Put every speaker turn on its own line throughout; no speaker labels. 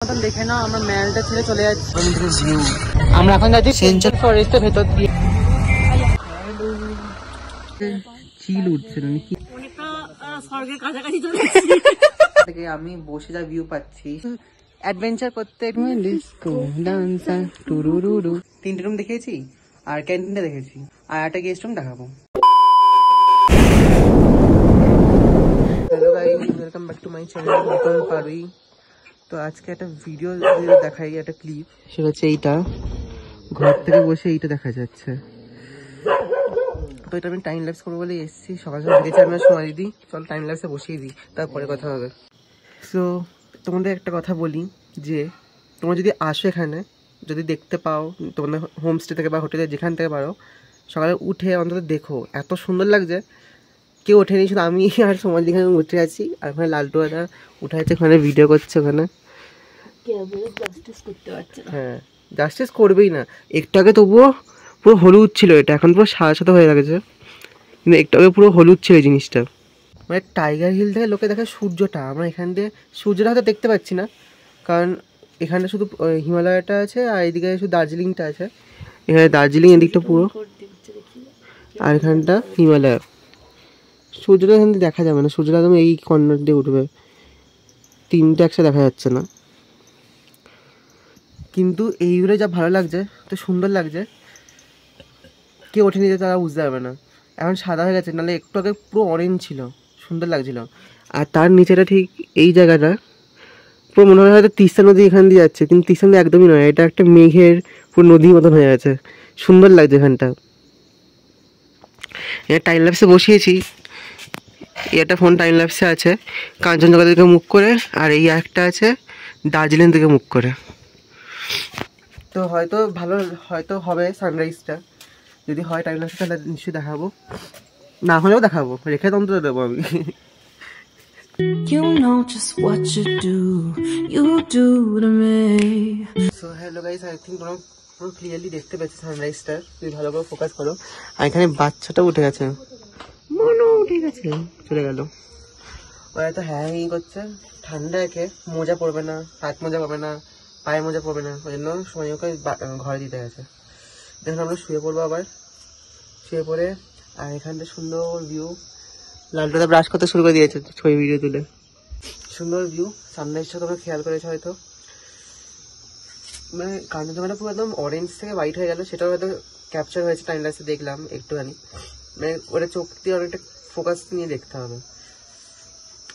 দেখে না আমরা ম্যালটা ছেড়ে চলে যাচ্ছি। আমরা এখন যাচ্ছি সেন্ট্রাল ফরেস্টের ভেতর দিয়ে। চিল উঠছে নাকি স্বর্গের কাছাকাছি চলে থেকে আমি বসে যা ভিউ পাচ্ছি। অ্যাডভেঞ্চার করতে ডিস্কো ডান্সার টুরুরুরু 3টে রুম দেখেছি আর ক্যান্টিনটা দেখেছি আর একটা গেস্ট রুম দেখাবো। Hello guys, welcome back to my channel Nikon Parui. তো আজকে একটা ভিডিও দেখাই, একটা ক্লিপ, সেটা হচ্ছে এইটা। ঘর থেকে বসে এইটা দেখা যাচ্ছে। তো এটা আমি টাইম ল্যাপস করবো বলে এসেছি। সকাল সকাল দেখেছি আমরা সময় দিদি, চল টাইম ল্যাপসে বসিয়ে দিই, তারপরে কথা হবে। সো তোমাদের একটা কথা বলি যে তোমরা যদি আসো এখানে, যদি দেখতে পাও তোমাদের হোমস্টে থেকে বা হোটেলে যেখান থেকে পারো, সকালে উঠে অন্তত দেখো, এত সুন্দর লাগছে। কেউ ওঠেনি, শুধু আমি আর সমাজ এখানে উঠে আছি। আর ওখানে লালটু দাদা উঠে আছে, ওখানে ভিডিও করছে। ওখানে হ্যাঁ, জাস্টিস করবেই না। একটু আগে তবুও পুরো হলুদ ছিল, এটা এখন পুরো সাদা সাদা হয়ে গেছে, কিন্তু একটু আগে পুরো হলুদ ছিল এই জিনিসটা। মানে টাইগার হিল থেকে লোকে দেখে সূর্যটা, আমরা এখান দিয়ে সূর্যটা হয়তো দেখতে পাচ্ছি না, কারণ এখানে শুধু হিমালয়টা আছে আর এইদিকে শুধু দার্জিলিংটা আছে। এখানে দার্জিলিং এদিকটা পুরো, আর এখানটা হিমালয়। সূর্যটা এখান থেকে দেখা যাবে না, সূর্যটা একদম এই কর্নার দিয়ে উঠবে, 3টে একসাথে দেখা যাচ্ছে না। কিন্তু এইগুলো যা ভালো লাগছে, তো সুন্দর লাগছে, কেউ ওঠেনি যে তারা বুঝতে পারবে না। এখন সাদা হয়ে গেছে, নাহলে একটু আগে পুরো অরেঞ্জ ছিল, সুন্দর লাগছিল। আর তার নিচেটা ঠিক এই জায়গাটা পুরো মনে হয় হয়তো তিস্তা নদী এখান দিয়ে যাচ্ছে, কিন্তু তিস্তা নদী একদমই নয়, এটা একটা মেঘের পুরো নদীর মতন হয়ে গেছে, সুন্দর লাগছে এখানটা। এটা টাইম ল্যাপসে বসিয়েছি, এটা ফোন টাইম ল্যাপসে আছে কাঞ্চনজঙ্ঘা থেকে মুখ করে, আর এই একটা আছে দার্জিলিং থেকে মুখ করে। তো হয়তো ভালো হয়তো হবে সানরাইজটা, যদি হয় টাইম ল্যাপসে তাহলে নিশ্চয়ই দেখাবো, না হলেও দেখাবো, রেখে তো অন্তত দেবো আমি। You know just what you do to me. So hello guys, I think তোমরা পুরো ক্লিয়ারলি দেখতে পাচ্ছ সানরাইজটা, যদি ভালো করে ফোকাস করো। আর এখানে বাচ্চাটা উঠে গেছে, মনে উঠে গেছে, চলে গেল। ওরা তো হ্যাঁ করছে, ঠান্ডা রেখে মোজা পরবে না, হাত মোজা পাবে না, পায়ে মোজা পরবে না, ওই জন্য সময় ওকে ঘরে দিতে গেছে। দেখুন আমরা শুয়ে পড়বো, আবার শুয়ে পড়ে। আর এখানটা সুন্দর ভিউ, লালটুদা ব্রাশ করতে শুরু করে দিয়েছে ছবি ভিডিও তুলে। সুন্দর ভিউ, সানরাইজটা তোমরা খেয়াল করেছো হয়তো, মানে কাঞ্চনজঙ্ঘাটা পুরো একদম অরেঞ্জ থেকে হোয়াইট হয়ে গেল, সেটাও হয়তো ক্যাপচার হয়েছে টাইম ল্যাপসে, দেখলাম একটুখানি। মানে ওটা চোখ দিয়ে অনেকটা ফোকাস নিয়ে দেখতে হবে।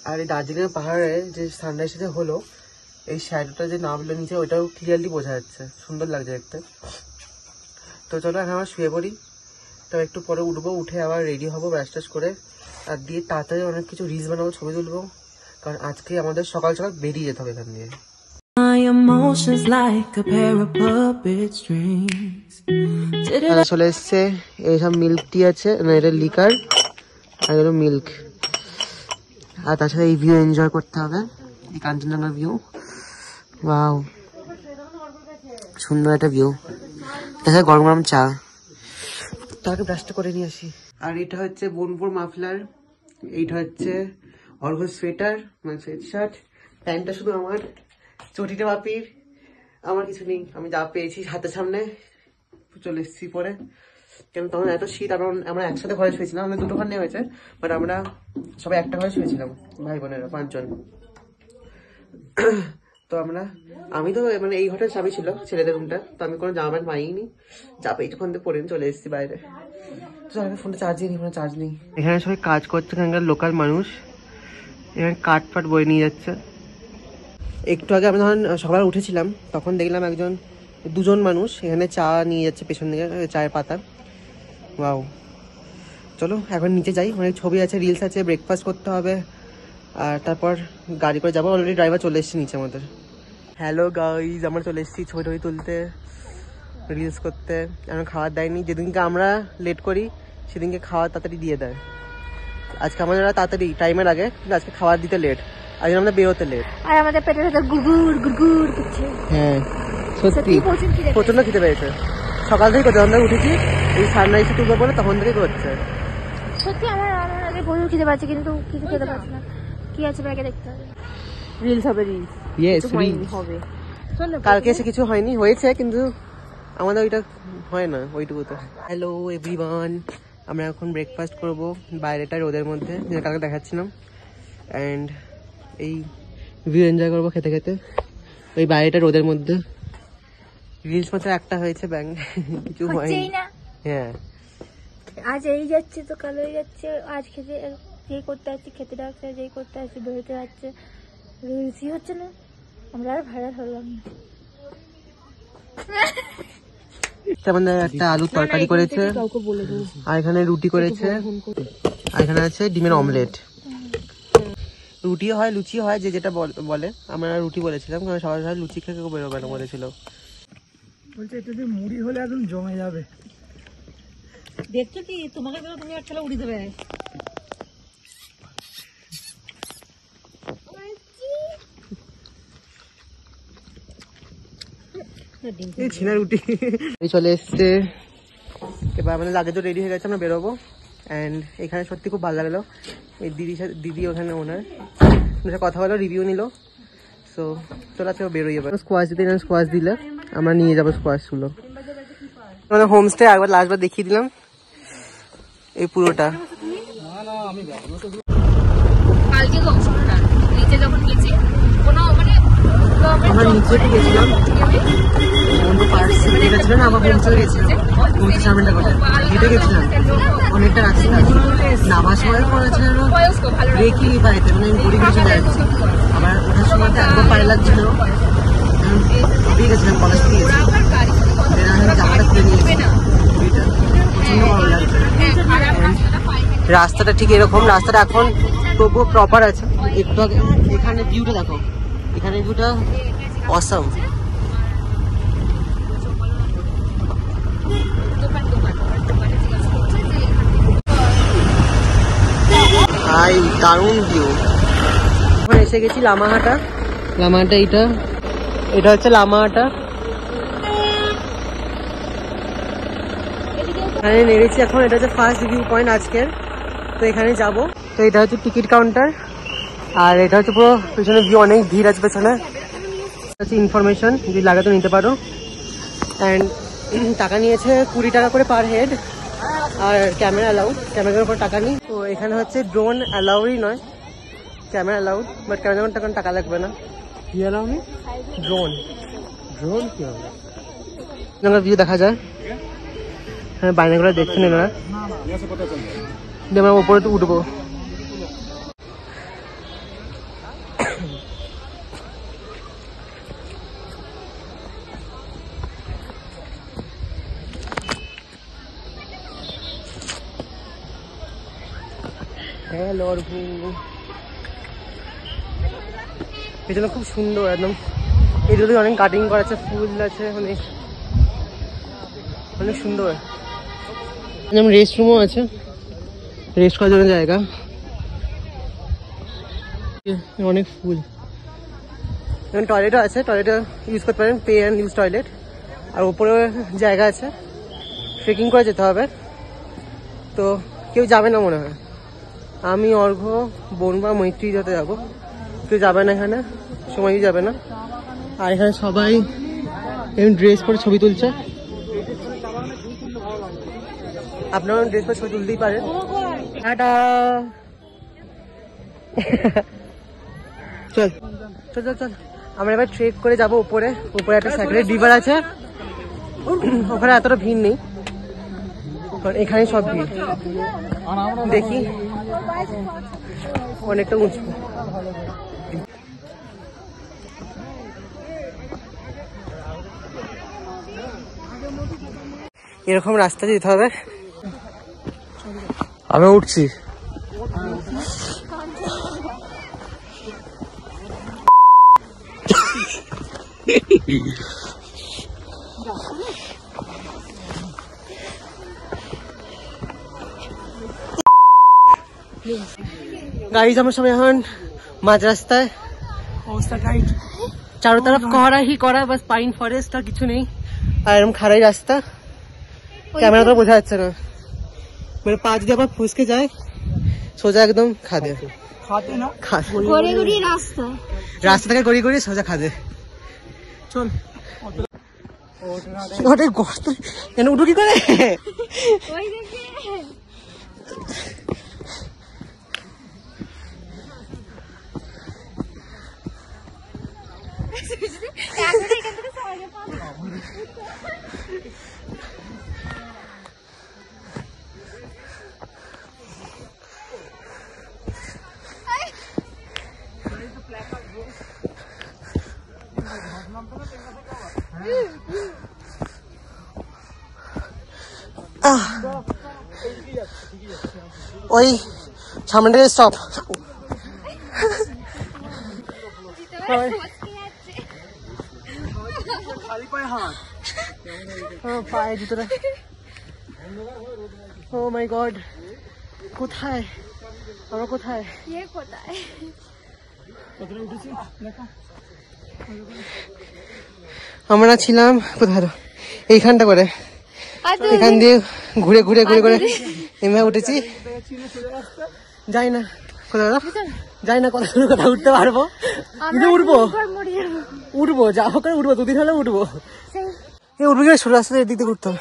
আর এই দার্জিলিং পাহাড়ে যে সানরাইজটা হলো, এই শ্যাডোটা যে নামলো নিচে, ওইটাও ক্লিয়ারলি বোঝা যাচ্ছে, সুন্দর লাগছে দেখতে। তো চলো এখন আমরা শুয়ে পড়ি, তো একটু পরে উঠবো, উঠে আবার রেডি হবো ব্রাশ টাশ করে, আর দিয়ে তাড়াতাড়ি অনেক কিছু রিলস বানাবো, ছবি তুলবো, কারণ আজকে আমাদের সকাল সকাল বেরিয়ে যেতে হবে এখান দিয়ে। চলে এসছে এইসব মিল্ক টি আছে, না এটা লিকার, আর এটা মিল্ক। আর তাছাড়া এই ভিউ এনজয় করতে হবে, এই কাঞ্চনজঙ্ঘার ভিউ। ওয়াও, সুন্দর একটা ভিউ। তাছাড়া গরম গরম চা, তাকে ব্রাশটা করে নিয়ে আসি। আর এটা হচ্ছে বোনপুর মাফলার, এইটা হচ্ছে অর্ঘ সোয়েটার, মানে সোয়েট শার্ট। প্যান্টটা শুধু আমার, চটিটা বাপির, আমার কিছু নেই, আমি যা পেয়েছি হাতের সামনে চলে এসেছি পরে। কেন তখন এত শীত, আমরা একসাথে ঘরে শুয়েছিলাম, আমাদের 2টো ঘর নেওয়া হয়েছে, বাট আমরা সবাই একটা ঘরে শুয়েছিলাম, ভাই বোনেরা 5 জন। তো আমি তো মানে এই ঘরটার চাবি ছিল ছেলেদের রুমটা, তো আমি কোনো জামা প্যান্ট পাইনি, যা পেয়েছি ওখান থেকে পরে চলে এসেছি বাইরে। তো ফোনটা চার্জই নেই, ফোনে চার্জ নেই। এখানে সবাই কাজ করছে, এখানকার লোকাল মানুষ, এখানে কাঠ ফাট বয়ে নিয়ে যাচ্ছে। একটু আগে আমি যখন সকালে উঠেছিলাম, তখন দেখলাম 2জন মানুষ এখানে চা নিয়ে যাচ্ছে পেছন দিকে, চায়ের পাতা। ওয়াও, চলো এখন নিচে যাই, অনেক ছবি আছে, রিলস আছে, ব্রেকফাস্ট করতে হবে, আর তারপর গাড়ি করে যাবো। অলরেডি ড্রাইভার চলে এসেছে নিচে আমাদের। হ্যালো গাইজ, আমরা চলে এসেছি ছবি টবি তুলতে, রিলস করতে। এখন খাবার দেয়নি, যেদিনকে আমরা লেট করি সেদিনকে খাওয়ার তাড়াতাড়ি দিয়ে দেয়। আজকে আমাদের তাড়াতাড়ি টাইমের আগে, কিন্তু আজকে খাবার দিতে লেট, আজকে আমরা বেরোতে লেট।
আর আমাদের পেটের ভেতর গুড়গুড় গুড়গুড় করছে।
হ্যাঁ সত্যি প্রচন্ড খিদে পেয়েছে, সকাল থেকে করছে, আমরা উঠেছি এই সানরাইজে তুলবো বলে তখন থেকে করছে।
সত্যি আমার আগে প্রচুর খিদে পাচ্ছে, কিন্তু কিছু খেতে পারছি না। কি আছে ব্যাগে দেখতে হবে, রিলস হবে, রিলস।
ইয়েস
হবে
কালকে এসে কিছু হয়নি, হয়েছে কিন্তু আমাদের ওইটা হয় না ওইটুকুতে। হ্যালো এভরিওয়ান, আমরা এখন ব্রেকফাস্ট করব বাইরেটা রোদের মধ্যে, যেটা কালকে দেখাচ্ছিলাম। অ্যান্ড এই ভিউ এনজয় করবো খেতে খেতে ওই বাইরেটা রোদের মধ্যে। রিলস মাত্র একটা হয়েছে, ব্যাং কিছু হয়নি। হ্যাঁ
আজ এই যাচ্ছে তো কাল হয়ে যাচ্ছে, আজ খেতে যেই করতে আসছি খেতে ডাকছে, যেই করতে আসছি বেরোতে যাচ্ছে, রিলসই হচ্ছে না। আমরা আর ভাইরাল হলাম না।
আমাদের একটা আলুর তরকারি করেছে, আর এখানে রুটি করেছে, আর এখানে আছে ডিমের অমলেট। রুটিও হয় লুচি হয়, যে যেটা বলে। আমরা রুটি বলেছিলাম কারণ সবাই সবাই লুচি খেয়ে কেউ বেরোবে না বলেছিল।
বলছে এটা দিয়ে মুড়ি হলে একদম জমে যাবে। দেখছো কি তোমাকে তুমি একটা উড়ি দেবে।
রুটি চলে এসছে, এবার আমাদের লাগেজ রেডি হয়ে গেছে, আমরা বেরোবো। অ্যান্ড এখানে সত্যি খুব ভালো লাগলো, এই দিদি ওখানে ওনার কথা বলো, রিভিউ নিল। সো চলো আজকে বেরোই। এবার স্কোয়াশ দিতে স্কোয়াশ দিলে আমরা নিয়ে যাবো স্কোয়াশগুলো। আমাদের হোমস্টে একবার লাস্টবার দেখিয়ে দিলাম এই পুরোটা।
কালকে নিচে যখন গেছি কোনো মানে
আমরা নিচে গেছিলাম, ছিল না, আমার হোমস্টে গেছিলাম, হোমস্টে সামনেটা করে হেঁটে গেছিলাম অনেকটা রাস্তা। নামার সময় পড়েছিল দেখি পাইতে, মানে আমি ঘুরে চলে যাচ্ছি। আবার ওঠার সময় একবার পায়ে লাগছিল, দিয়ে গেছিলাম কলেজ থেকে গেছিলাম, জামাটা খুলে নিয়েছি। প্রচন্ড ভালো লাগছে। রাস্তাটা ঠিক এরকম, রাস্তাটা এখন তবুও প্রপার আছে। একটু আগে এখানে ভিউটা দেখো, এখানে ভিউটা অসাম। ভাই দারুণ ভিউ। এখন এসে গেছি লামাহাটা। লামাহাটা এটা হচ্ছে লামাহাটা। এখানে নেমেছি এখন, এটা হচ্ছে ফার্স্ট ভিউ পয়েন্ট আজকের। তো এখানে যাব। তো এটা হচ্ছে টিকিট কাউন্টার, আর এটা হচ্ছে পুরো পেছনে ভিউ, অনেক ভিড় আছে পেছনে। হচ্ছে ইনফরমেশন, যদি লাগে তো নিতে পারো। অ্যান্ড টাকা নিয়েছে 20 টাকা করে পার হেড, আর ক্যামেরা অ্যালাউড, ক্যামেরার উপর টাকা নিই। তো এখানে হচ্ছে ড্রোন অ্যালাউডই নয়, ক্যামেরা অ্যালাউড, বাট ক্যামেরার টাকা লাগবে না। কি অ্যালাউ নেই? ড্রোন কি হবে? ভিউ দেখা যায়। হ্যাঁ বাইনাগুলো দেখছেন এনারা, আমরা ওপরে তো উঠবো। হ্যালো পেছনে খুব সুন্দর একদম, এগুলো অনেক কাটিং করা আছে, ফুল আছে, অনেক অনেক সুন্দর। যেমন রেস্টরুমও আছে, রেস্ট করার জন্য জায়গা, অনেক ফুল। এখানে টয়লেটও আছে, টয়লেটও ইউজ করতে পারেন, পে অ্যান্ড ইউজ টয়লেট। আর উপরে জায়গা আছে, ট্রেকিং করে যেতে হবে। তো কেউ যাবে না মনে হয়, আমি অর্ঘ্য, বনবা, মৈত্রী যত যাবো, কেউ যাবে না এখানে, সময়ই যাবে না। আর এখানে সবাই ড্রেস পরে ছবি তুলছে, আপনারা ড্রেস পরে ছবি তুলতেই পারেন। টাটা। চল চল চল চল, আমরা এবার ট্রেক করে যাবো উপরে। উপরে একটা স্যাক্রেড রিভার আছে, ওখানে এতটা ভিড় নেই, এখানে সব ভিড়। দেখি অনেকটা উঁচু। এরকম রাস্তা যেতে হবে। আমি উঠছি। गाइस हम सब यहाँ माझ रास्ताয়,
অবস্থা টাইট,
चारों तरफ कोहरा ही कोहरा, बस पाइन फरेस्ट और কিছু নেই। আর এরকম খারাই রাস্তা, ক্যামেরা তো বোঝা যাচ্ছে না। মানে পা যদি আবার ফুসকে যায় সোজা একদম খাদে।
খাতে না,
ঘুরে ঘুরে রাস্তা,
রাস্তা থেকে গড়িয়ে গড়িয়ে সোজা খাদে। চল ওটা গর্ত কেন উঠু কি করে?
ওই দেখে এখন এখান থেকে সহজে পাবো।
ওই সামনে স্টপ। পায়ে জুতোটা, ও মাই গড, কোথায় আমরা, কোথায়
কোথায়?
আমরা ছিলাম? কোথায় এইখানটা করে, এখান দিয়ে ঘুরে ঘুরে ঘুরে ঘুরে নেমে উঠেছি। যাই না কোথাও, যাই না কোথাও উঠতে পারবো, কিন্তু উঠবো উঠবো, যা হোক উঠবো, দুদিন হলে উঠবো। এই উঠবো গিয়ে ছোট রাস্তা এদিক দিয়ে ঘুরতে হবে।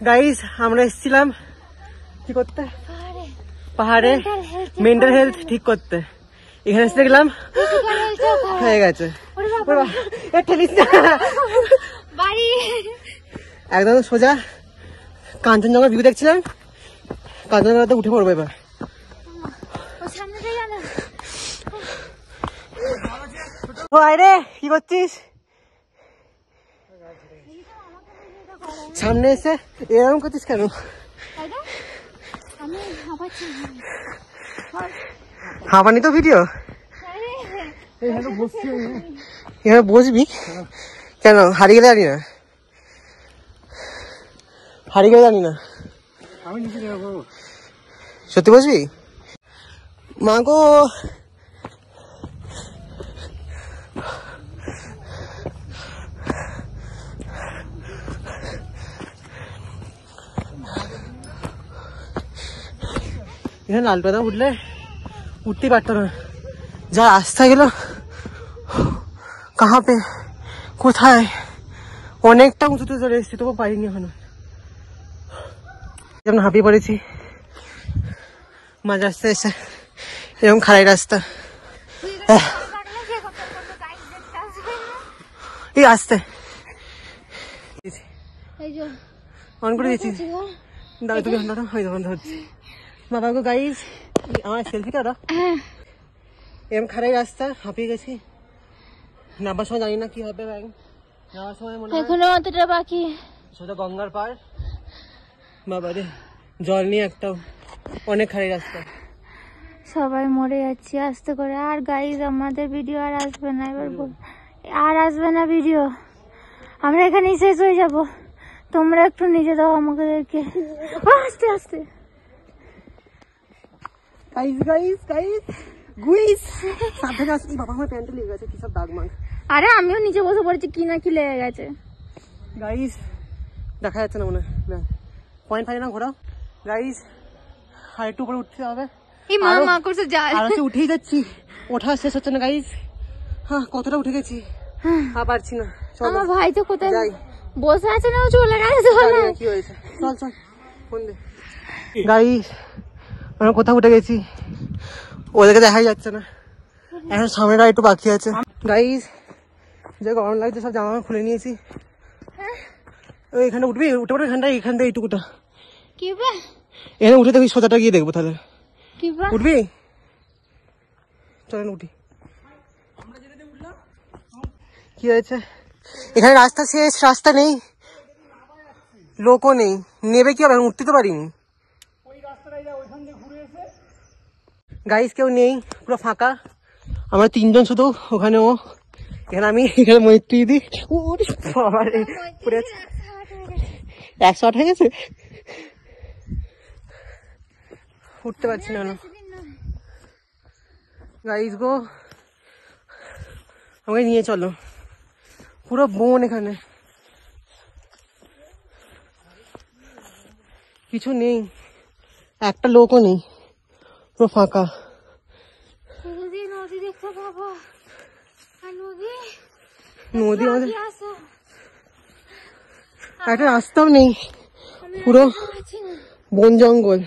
গাইস আমরা এসেছিলাম কি করতে? পাহাড়ে মেন্টাল হেলথ ঠিক করতে। এখানে এসে দেখলাম হয়ে গেছে। একদম সোজা কাঞ্চনজঙ্ঘা ভিউ দেখছিলাম, কাঞ্চনজঙ্ঘাতে উঠে পড়বো এবার। রে কি করছিস? সামনে এসে এরকম করছিস কেন? হাঁপানি তো ভিডিও, এখানে বসবি কেন? হারিয়ে গেলে জানি না, হারিয়ে গেলে জানি না। সত্যি বসবি? মা গো এখানে লালপাতা উঠলে উঠতেই পারতো না, যা রাস্তা গেল কাহা পে কোথায়, অনেকটা উঁচুতে চলে এসেছি তবু পারিনি এখনো। যেমন হাঁপিয়ে পড়েছি মাঝ রাস্তা এসে, এরকম খারাই রাস্তা। এই আসতে অন করে দিয়েছি, দাঁড়িয়ে তুমি ঘন্টাটা হয়ে যাবে ধরছি। বাবা গো গাইস, আমার সেলফিটা ওরা এরকম খারাই রাস্তা, হাঁপিয়ে গেছি। নামার সময় জানি না কি হবে, ব্যাং নামার সময় মনে হয়
এখনো অতটা বাকি।
সোজা গঙ্গার পার, বাবা রে জল নিয়ে একটাও, অনেক খারাই রাস্তা।
সবাই মরে যাচ্ছি আস্তে করে। আর গাইজ আমাদের ভিডিও আর আসবে না, এবার আর আসবে না ভিডিও, আমরা এখানেই শেষ হয়ে যাব। তোমরা একটু নিচে দাও আমাদেরকে, আস্তে আস্তে।
গাইস গাইস গাইস গুইস সাবধানে আসছি। বাবা আমার প্যান্টে লেগে গেছে কি সব দাগ মাগ।
আরে আমিও নিচে বসে পড়েছি, কি না কি লেগে গেছে।
গাইস দেখা যাচ্ছে না মনে হয়, না পয়েন্ট ফাইভ না ঘোরাও। গাইস আর একটু উপরে উঠতে হবে।
এই মা মা করছে যায়,
আর হচ্ছে উঠেই যাচ্ছি, ওঠা শেষ হচ্ছে না গাইস। হ্যাঁ কতটা উঠে গেছি, আর পারছি না।
আমার ভাই তো কোথায়
যাই
বসে আছে না, ও চলে গেছে।
কি হয়েছে, চল চল ফোন দে। গাইস আমরা কোথাও উঠে গেছি, ওদেরকে দেখাই যাচ্ছে না, এখন সামনেটা একটু বাকি আছে। গাইস যে গরম লাগছে সব জামা খুলে নিয়েছি। এখানে উঠবি, উঠে পড়ে এখানটা, এখান থেকে এইটুকুটা
কি
এখানে উঠে দেখবি, সোজাটা গিয়ে দেখবো তাহলে। উঠবি চলেন উঠি। কি হয়েছে? এখানে রাস্তা শেষ, রাস্তা নেই, লোকও নেই, নেবে কি হবে, উঠতে তো পারিনি। গাইস কেউ নেই, পুরো ফাঁকা, আমরা তিনজন শুধু, ওখানে ও, এখানে আমি, এখানে মৈত্রী দি। পড়ে আছে 108 হয়ে গেছে, উঠতে পারছি না। গাইস গো আমাকে নিয়ে চলো, পুরো বন, এখানে কিছু নেই, একটা লোকও নেই, পুরো ফাঁকা।
নদী দেখতে পাবো, আর
নদী আমাদের একটা রাস্তাও নেই, পুরো বন জঙ্গল।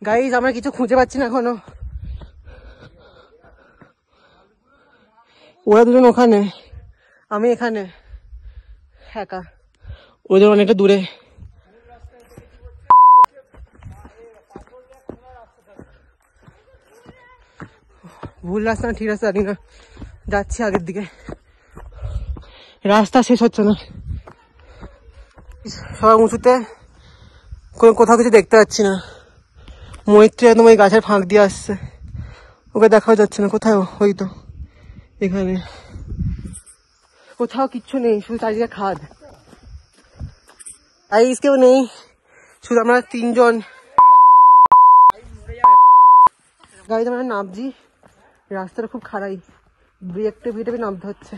গাইজ আমরা কিছু খুঁজে পাচ্ছি না এখনো। ওরা দুজন ওখানে, আমি এখানে একা, ওদের অনেকটা দূরে। ভুল রাস্তা না ঠিক রাস্তা জানি না, যাচ্ছি আগের দিকে, রাস্তা শেষ হচ্ছে না। সবাই উঁচুতে, কোথাও কিছু দেখতে পাচ্ছি না। মৈত্রী একদম ওই গাছের ফাঁক দিয়ে আসছে, ওকে দেখাও যাচ্ছে না কোথায়। ওই তো এখানে কোথাও কিচ্ছু নেই, শুধু চারিদিকে খাদ, আইস কেউ নেই, শুধু আমরা তিনজন। গাড়িতে আমরা নামছি, রাস্তাটা খুব খারাই, ব্রেকটা ভিটে নামতে হচ্ছে।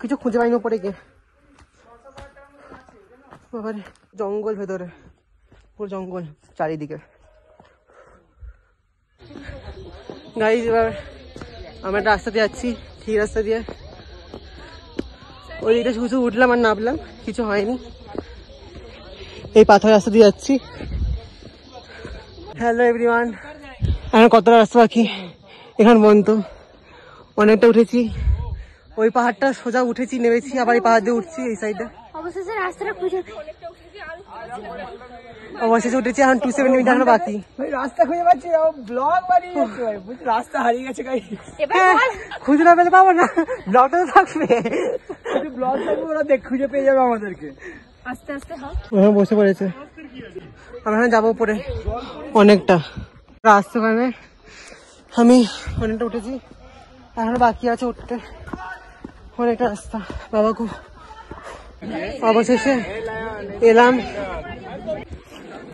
কিছু খুঁজে পাইনি ওপরে গিয়ে, বাবারে জঙ্গল ভেতরে, পুরো জঙ্গল চারিদিকে। গাইজ এবার আমরা একটা রাস্তা দিয়ে যাচ্ছি, ঠিক রাস্তা দিয়ে। ওই দিকটা শুধু উঠলাম আর নামলাম, কিছু হয়নি। এই পাথর রাস্তা দিয়ে যাচ্ছি। হ্যালো এভরিওয়ান, এখন কতটা রাস্তা বাকি, এখানে বন্ধ। অনেকটা উঠেছি, ওই পাহাড়টা সোজা উঠেছি, নেমেছি, আবার এই পাহাড় দিয়ে উঠছি এই সাইডে।
অবশেষে রাস্তাটা খুঁজে
অবশেষে উঠেছি, এখন 270 মিটার এখনো বাকি।
রাস্তা খুঁজে পাচ্ছি, ব্লগ বানিয়ে যাচ্ছে ভাই, বুঝছি রাস্তা হারিয়ে গেছে গাই।
খুঁজে না পেলে পাবো না, ব্লগটা তো থাকবে,
ব্লগ থাকবে, ওরা খুঁজে পেয়ে যাবে আমাদেরকে।
আস্তে আস্তে
ওখানে বসে পড়েছে, আমরা এখানে যাবো পরে অনেকটা রাস্তা। ওখানে আমি অনেকটা উঠেছি, এখন বাকি আছে উঠতে অনেকটা রাস্তা। বাবা খুব অবশেষে এলাম,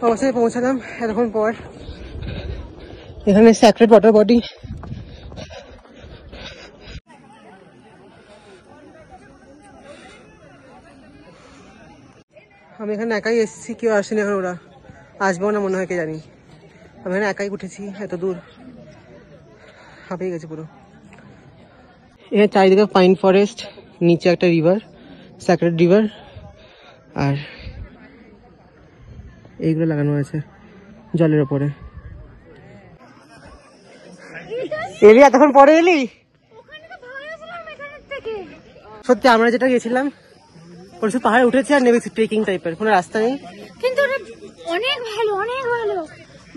অবশেষে পৌঁছালাম এতক্ষণ পর। এখানে স্যাক্রেড ওয়াটার বডি, আমি এখানে একাই এসেছি, কেউ আসেনি এখন, ওরা আসবেও না মনে হয়, কে জানি। আমি এখানে একাই উঠেছি, এত দূর হাঁপিয়ে গেছে পুরো। এখানে চারিদিকে পাইন ফরেস্ট, নিচে একটা রিভার, স্যাক্রেড রিভার, আর এইগুলো লাগানো আছে জলের ওপরে। এলি এতক্ষণ পরে এলি? সত্যি আমরা যেটা গেছিলাম ওটা পাহাড়ে উঠেছি আর নেমেছি, ট্রেকিং টাইপের, কোনো রাস্তা নেই,
কিন্তু অনেক ভালো, অনেক ভালো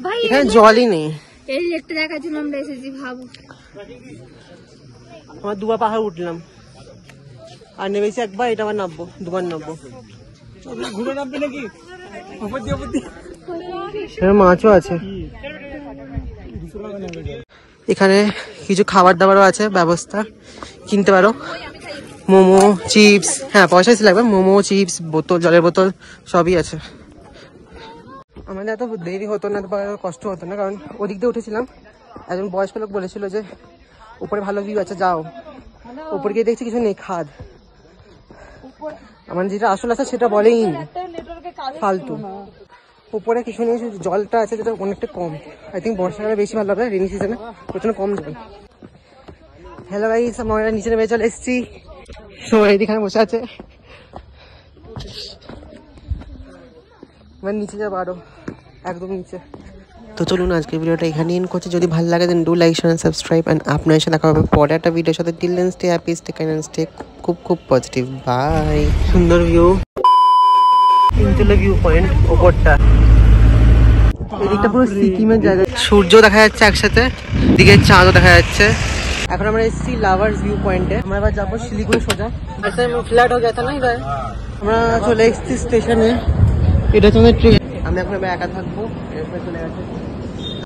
ভাই।
এখানে জলই নেই,
এই লেকটা দেখার জন্য আমরা এসেছি, ভাবো।
আমার দুবার পাহাড় উঠলাম আর নেমেছি একবার, এটা আবার নামবো, দুবার নামবো।
ঘুরে নামবে নাকি?
মাছও আছে এখানে, কিছু খাবার দাবারও আছে ব্যবস্থা, কিনতে পারো। মোমো, চিপস, হ্যাঁ পয়সা এসে লাগবে, মোমো, চিপস, বোতল, জলের বোতল সবই আছে। আমাদের এত দেরি হতো না, কষ্ট হতো না, কারণ ওদিক দিয়ে উঠেছিলাম। একজন বয়স্ক লোক বলেছিল যে উপরে ভালো ভিউ আছে, যাও। উপরে গিয়ে দেখছি কিছু নেই, খাদ। আমার যেটা আসল আছে সেটা বলেই ফালতু। উপরে কিছু নেই, জলটা আছে যেটা অনেকটা কম। আই থিঙ্ক বর্ষাকালে বেশি ভালো হবে, রেনি সিজনে প্রচন্ড কম জল। হ্যালো গাইস, আমরা নিচে নেমে চলে এসেছি, সবাই এখানে বসে আছে। নিচে যাবো আরো, একদম নিচে। তো চলুন আজকের ভিডিওটা এখানে এন্ড করছি। যদি ভালো লাগে then do like, share and subscribe. And আপনার সাথে দেখা হবে পরে একটা ভিডিওর সাথে। Till then stay happy, stay kind and stay খুব খুব পজিটিভ। বাই। সুন্দর ভিউ, তিনতলা ভিউ পয়েন্ট ওপরটা, এদিকটা পুরো সিকিমের জায়গা। সূর্য দেখা যাচ্ছে একসাথে, দিকে চাঁদও দেখা যাচ্ছে। এখন আমরা এসেছি লাভার্স ভিউ পয়েন্টে, আমরা এবার যাবো শিলিগুড়ি সোজা। ফ্ল্যাট হয়ে গেছে না এবার, আমরা চলে এসেছি স্টেশনে। এটা হচ্ছে আমাদের ট্রেন, আমি এখন একা থাকবো, চলে গেছে।